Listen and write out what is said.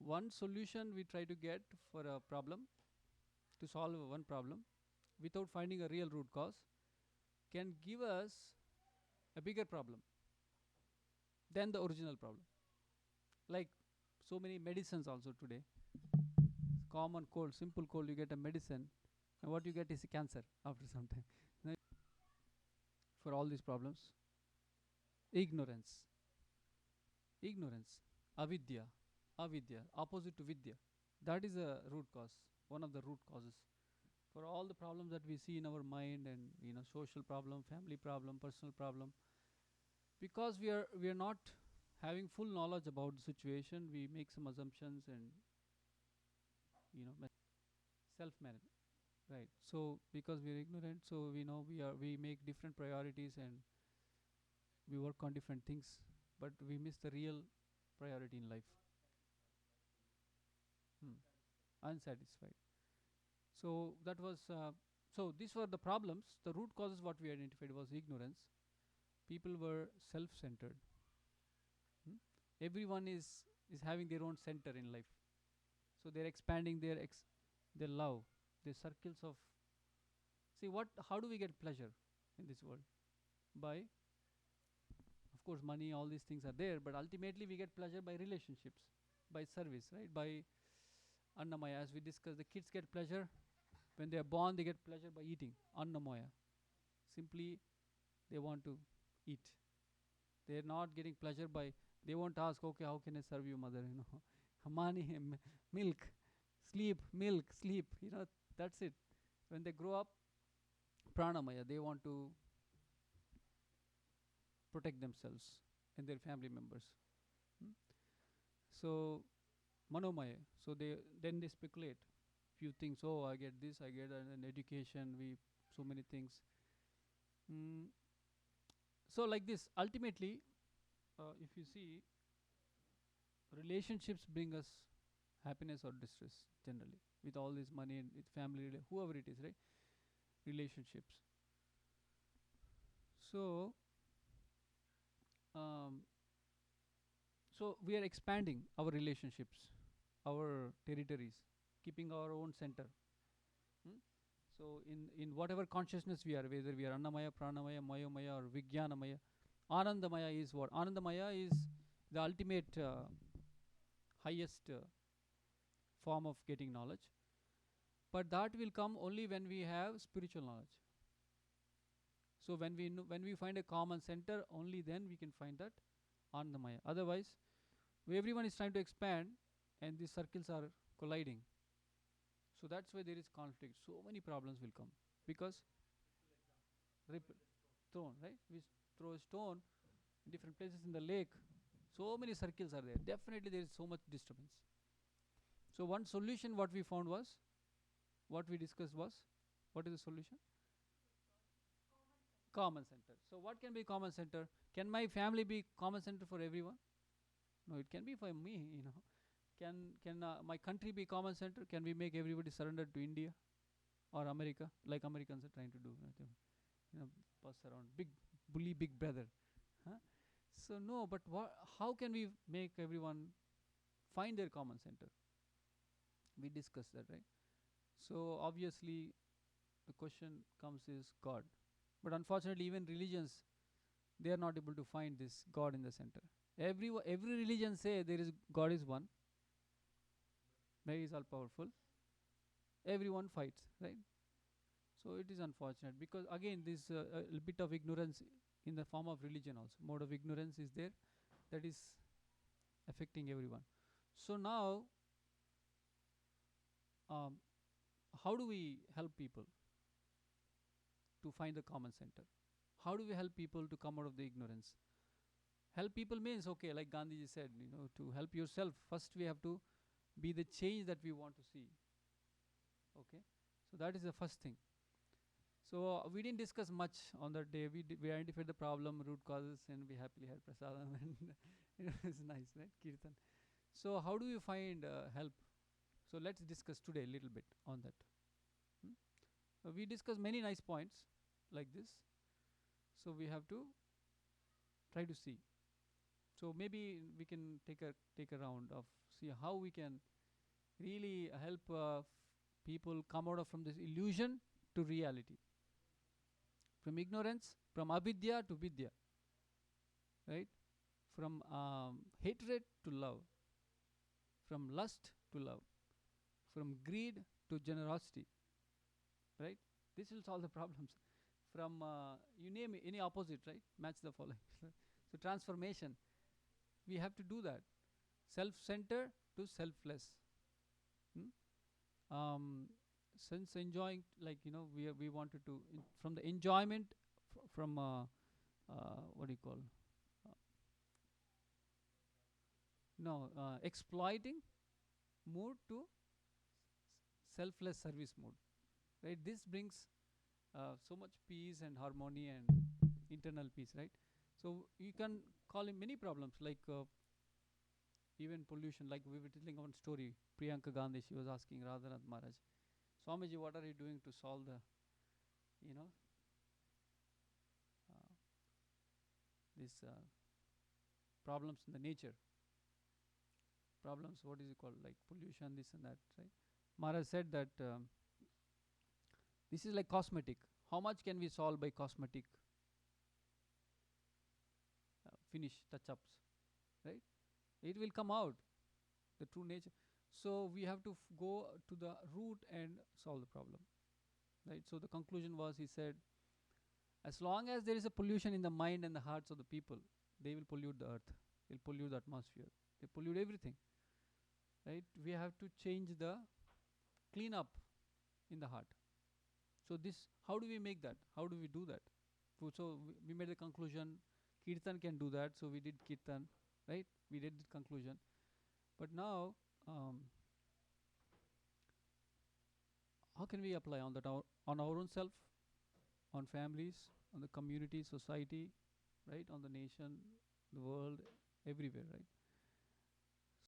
one solution we try to get for a problem, to solve one problem without finding a real root cause, can give us a bigger problem than the original problem. Like so many medicines also today, common cold, simple cold, you get a medicine, and what you get is cancer after some time. For all these problems, ignorance, ignorance, avidya, avidya, opposite to vidya. That is a root cause, one of the root causes for all the problems that we see in our mind, and social problem, family problem, personal problem. Because we are not having full knowledge about the situation, we make some assumptions and self manage, right? So because we are ignorant, so we make different priorities, and we work on different things, but we miss the real priority in life. Hmm. Unsatisfied. So that was so these were the problems. The root causes what we identified was ignorance. People were self-centered. Hmm? Everyone is having their own center in life, so they're expanding their love, their circles of. See, how do we get pleasure in this world? By, of course, money, all these things are there, but ultimately we get pleasure by relationships, by service, right? By annamaya, as we discussed, the kids get pleasure when they are born, they get pleasure by eating, annamaya. Simply, they want to eat. They're not getting pleasure by, they won't ask, okay, how can I serve you, mother? Money, milk, sleep, milk, sleep. That's it. When they grow up, pranamaya, they want to protect themselves and their family members. Hmm? So manomaya, so they speculate few things. Oh, I get this, I get an education, we so many things. So like this, ultimately, if you see, relationships bring us happiness or distress generally, with all this money and with family, whoever it is, right? Relationships. So um, so we are expanding our relationships, our territories, keeping our own center. Hmm? So in whatever consciousness we are, whether we are annamaya, pranamaya, mayomaya, or vijnanamaya, anandamaya is what? Anandamaya is the ultimate highest form of getting knowledge, but that will come only when we have spiritual knowledge. So when we find a common center, only then we can find that anandamaya. Otherwise, everyone is trying to expand, and these circles are colliding. So that's why there is conflict. So many problems will come because stone, right? We throw a stone in different places in the lake. So many circles are there. Definitely, there is so much disturbance. So one solution what we found was, what we discussed was, what is the solution? Common center. So what can be common center? Can my family be common center for everyone? No, it can be for me. Can my country be common center? Can we make everybody surrender to India or America, like Americans are trying to do? Pass around big bully, big brother. Huh? So no, but how can we make everyone find their common center? We discussed that, right? So obviously, the question comes is God, but unfortunately, even religions, they are not able to find this God in the center. Every religion say there is God is one, right? He is all powerful. Everyone fights, right? So it is unfortunate, because again this a bit of ignorance in the form of religion also. Mode of ignorance is there, that is affecting everyone. So now, um, how do we help people to find the common center? How do we help people to come out of the ignorance? Help people means, okay, like Gandhiji said, to help yourself, first we have to be the change that we want to see. Okay, so that is the first thing. So we didn't discuss much on that day. We identified the problem, root causes, and we happily had prasadam, and it's nice, right? Kirtan. So how do you find help? So let's discuss today a little bit on that. We discussed many nice points like this. So we have to try to see. So maybe we can take a round of see how we can really help people come out of from this illusion to reality, from ignorance, from avidya to vidya, right? From hatred to love, from lust to love, from greed to generosity, right? This will solve the problems. From you name it, any opposite, right? Match the following. So transformation, we have to do that. Self-centered to selfless. Since enjoying, like we wanted to from the enjoyment from what do you call? Uh, no, exploiting mode to selfless service mode, right? This brings so much peace and harmony and internal peace, right? So you can call in many problems like even pollution, like we were telling one story. Priyanka Gandhi, she was asking Radhanath Maharaj, Swamiji, what are you doing to solve the, you know, uh, these problems in the nature? Problems, what is it called? Like pollution, this and that, right? Maharaj said that this is like cosmetic. How much can we solve by cosmetic finish, touch-ups, right? It will come out, the true nature. So we have to go to the root and solve the problem, right? So the conclusion was, he said, as long as there is a pollution in the mind and the hearts of the people, they will pollute the earth, they'll pollute the atmosphere, they pollute everything, right? We have to change the clean up in the heart. So this, how do we make that? How do we do that? So we made the conclusion, Kirtan can do that. So we did Kirtan, right? We did the conclusion. But now, how can we apply on that on our own self, on families, on the community, society, right? On the nation, the world, everywhere, right?